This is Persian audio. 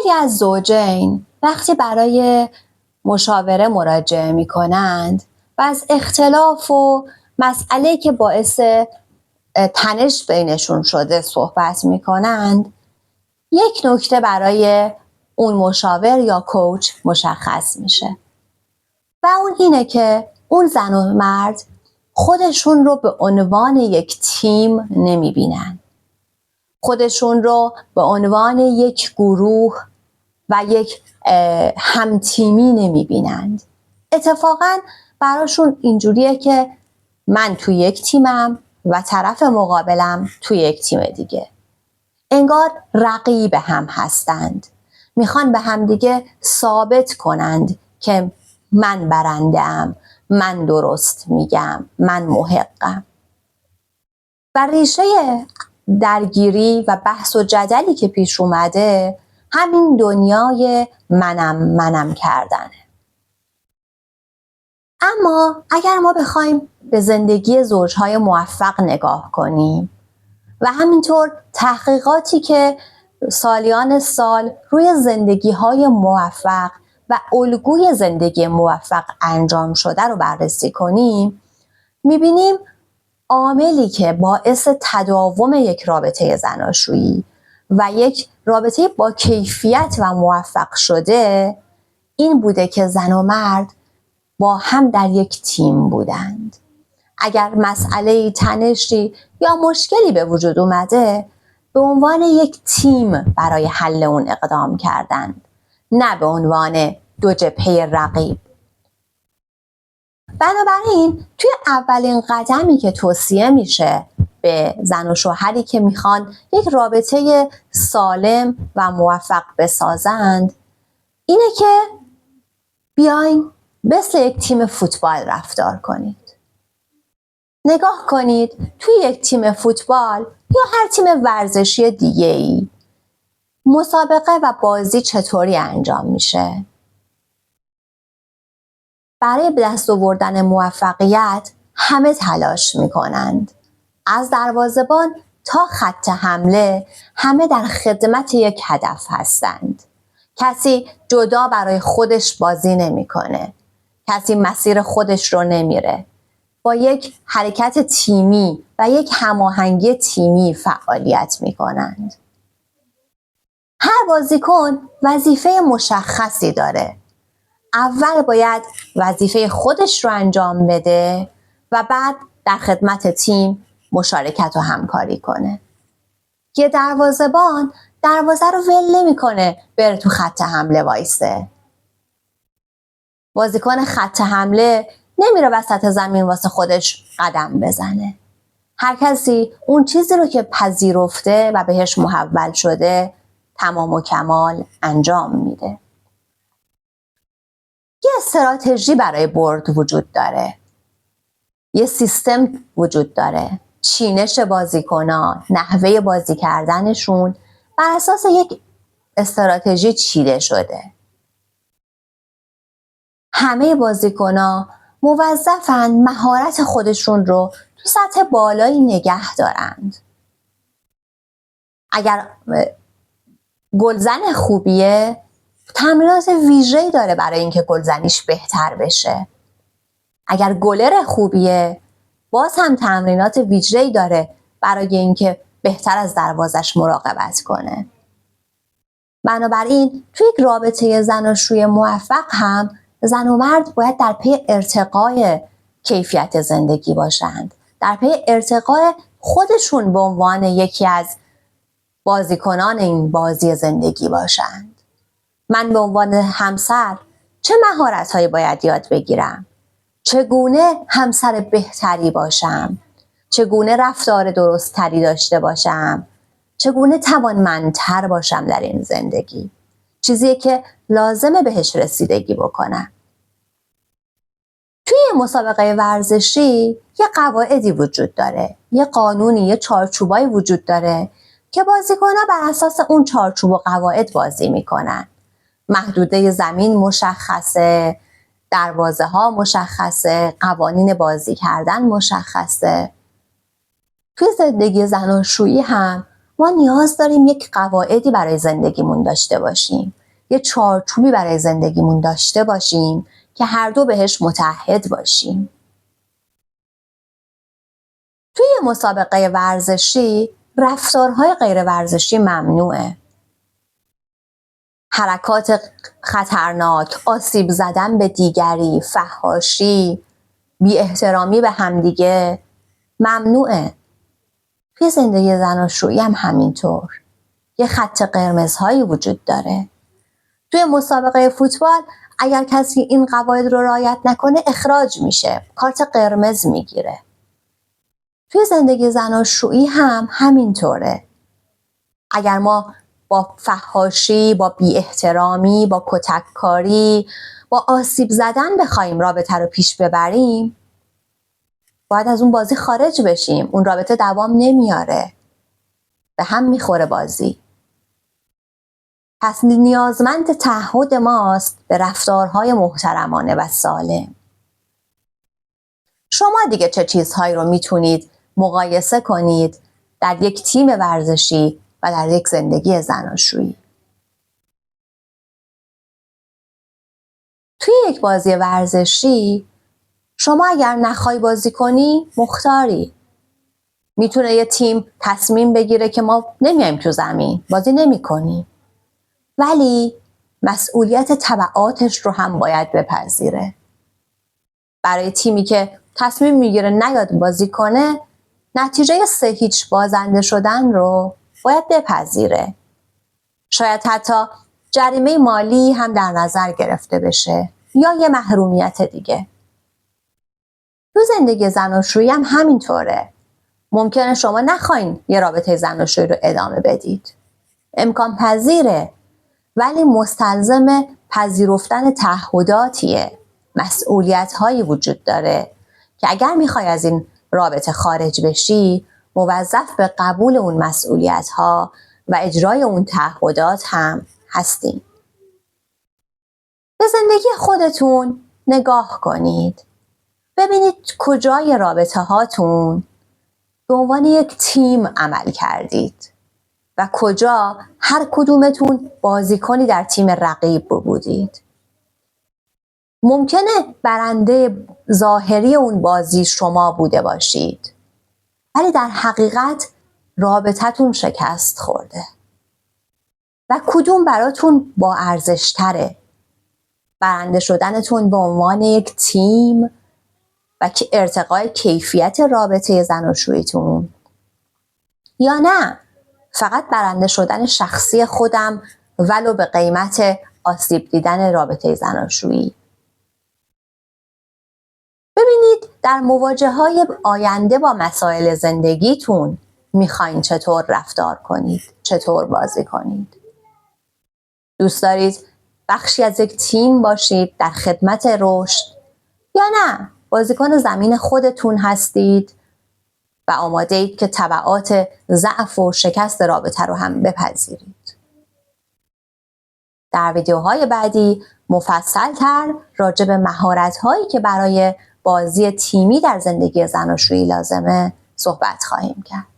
خیلی از زوجین وقتی برای مشاوره مراجعه می کنند و از اختلاف و مسئله که باعث تنش بینشون شده صحبت می کنند، یک نکته برای اون مشاور یا کوچ مشخص میشه و اون اینه که اون زن و مرد خودشون رو به عنوان یک تیم نمی بینن. خودشون رو به عنوان یک گروه و یک همتیمی نمی بینند. اتفاقاً براشون اینجوریه که من توی یک تیمم و طرف مقابلم توی یک تیم دیگه. انگار رقیب هم هستند. میخوان به هم دیگه ثابت کنند که من برنده‌ام، من درست میگم، من محقم. و ریشه درگیری و بحث و جدلی که پیش اومده همین دنیای منم کردنه. اما اگر ما بخوایم به زندگی زوجهای موفق نگاه کنیم و همینطور تحقیقاتی که سالیان سال روی زندگی‌های موفق و الگوی زندگی موفق انجام شده رو بررسی کنیم، می‌بینیم عاملی که باعث تداوم یک رابطه زناشویی و یک رابطه با کیفیت و موفق شده این بوده که زن و مرد با هم در یک تیم بودند. اگر مسئله تنشی یا مشکلی به وجود اومده به عنوان یک تیم برای حل اون اقدام کردند، نه به عنوان دو جبهه رقیب. بنابراین توی اولین قدمی که توصیه میشه به زن و شوهری که میخوان یک رابطه سالم و موفق بسازند اینه که بیاین مثل یک تیم فوتبال رفتار کنید. نگاه کنید توی یک تیم فوتبال یا هر تیم ورزشی دیگه‌ای مسابقه و بازی چطوری انجام میشه؟ برای به دست آوردن موفقیت همه تلاش میکنند. از دروازه‌بان تا خط حمله همه در خدمت یک هدف هستند. کسی جدا برای خودش بازی نمیکنه. کسی مسیر خودش رو نمیره. با یک حرکت تیمی و یک هماهنگی تیمی فعالیت میکنند. هر بازیکن وظیفه مشخصی داره. اول باید وظیفه خودش رو انجام بده و بعد در خدمت تیم مشارکت و همکاری کنه. یه دروازه‌بان دروازه رو ول نمی‌کنه بره تو خط حمله وایسه. بازیکن خط حمله نمیره وسط زمین واسه خودش قدم بزنه. هر کسی اون چیزی رو که پذیرفته و بهش محول شده تمام و کمال انجام میده. یه استراتژی برای برد وجود داره. یه سیستم وجود داره. چینش بازیکنان، نحوه بازی کردنشون بر اساس یک استراتژی چیده شده. همه بازیکنان موظفن مهارت خودشون رو تو سطح بالایی نگه دارند. اگر گلزن خوبیه تمرینات ویژه‌ای داره برای اینکه گلزنیش بهتر بشه. اگر گلر خوبیه باز هم تمرینات ویژه‌ای داره برای اینکه بهتر از دروازش مراقبت کنه. بنابراین توی یک رابطه زناشویی موفق هم زن و مرد باید در پی ارتقای کیفیت زندگی باشند، در پی ارتقای خودشون به عنوان یکی از بازیکنان این بازی زندگی باشند. من به عنوان همسر چه مهارت‌هایی باید یاد بگیرم؟ چگونه همسر بهتری باشم؟ چگونه رفتار درست‌تری داشته باشم؟ چگونه توانمندتر باشم در این زندگی؟ چیزیه که لازمه بهش رسیدگی بکنم. توی مسابقه ورزشی یه قواعدی وجود داره، یه قانونی، یه چارچوبایی وجود داره که بازیکن‌ها بر اساس اون چارچوب و قواعد بازی میکنن. محدوده زمین مشخصه، دروازه ها مشخصه، قوانین بازی کردن مشخصه. توی زندگی زناشویی هم ما نیاز داریم یک قواعدی برای زندگیمون داشته باشیم، یه چارچوبی برای زندگیمون داشته باشیم که هر دو بهش متحد باشیم. توی مسابقه ورزشی رفتارهای غیر ورزشی ممنوعه. حرکات خطرناک، آسیب زدن به دیگری، فحاشی، بی احترامی به همدیگه ممنوعه. توی زندگی زناشویی هم همینطور. یه خط قرمزهایی وجود داره. توی مسابقه فوتبال اگر کسی این قواعد رو رعایت نکنه اخراج میشه، کارت قرمز میگیره. توی زندگی زناشویی هم همینطوره. اگر ما با فحاشی، با بی احترامی، با کتککاری، با آسیب زدن بخوایم رابطه رو پیش ببریم، باید از اون بازی خارج بشیم. اون رابطه دوام نمیاره. به هم میخوره بازی. پس نیازمند تعهد ماست به رفتارهای محترمانه و سالم. شما دیگه چه چیزهایی رو میتونید مقایسه کنید در یک تیم ورزشی و در یک زندگی زناشویی؟ توی یک بازی ورزشی شما اگر نخوای بازی کنی مختاری. میتونه یه تیم تصمیم بگیره که ما نمیایم تو زمین، بازی نمی کنی. ولی مسئولیت تبعاتش رو هم باید بپذیره. برای تیمی که تصمیم میگیره نیاد بازی کنه، نتیجه 3-0 بازنده شدن رو باید بپذیره. شاید حتی جریمه مالی هم در نظر گرفته بشه یا یه محرومیت دیگه. تو زندگی زناشویی هم همینطوره. ممکنه شما نخواین یه رابطه زناشویی رو ادامه بدید. امکان پذیره، ولی مستلزم پذیرفتن تعهداتیه. مسئولیت هایی وجود داره که اگر میخوای از این رابطه خارج بشی، موظف به قبول اون مسئولیت ها و اجرای اون تعهدات هم هستین. به زندگی خودتون نگاه کنید. ببینید کجای رابطه هاتون به عنوان یک تیم عمل کردید و کجا هر کدومتون بازیکنی در تیم رقیب بودید. ممکنه برنده ظاهری اون بازی شما بوده باشید، ولی در حقیقت رابطتون شکست خورده. و کدوم براتون با ارزش تره؟ برنده شدنتون به عنوان یک تیم و ارتقای کیفیت رابطه زناشوییتون، یا نه فقط برنده شدن شخصی خودم ولو به قیمت آسیب دیدن رابطه زناشویی؟ ببینید در مواجهه‌های آینده با مسائل زندگیتون میخواین چطور رفتار کنید، چطور بازی کنید. دوست دارید بخشی از یک تیم باشید در خدمت رشد، یا نه بازیکن زمین خودتون هستید و آماده اید که تبعات ضعف و شکست رابطه رو هم بپذیرید؟ در ویدیوهای بعدی مفصل‌تر راجع به مهارت‌هایی که برای بازی تیمی در زندگی زناشویی لازمه صحبت خواهیم کرد.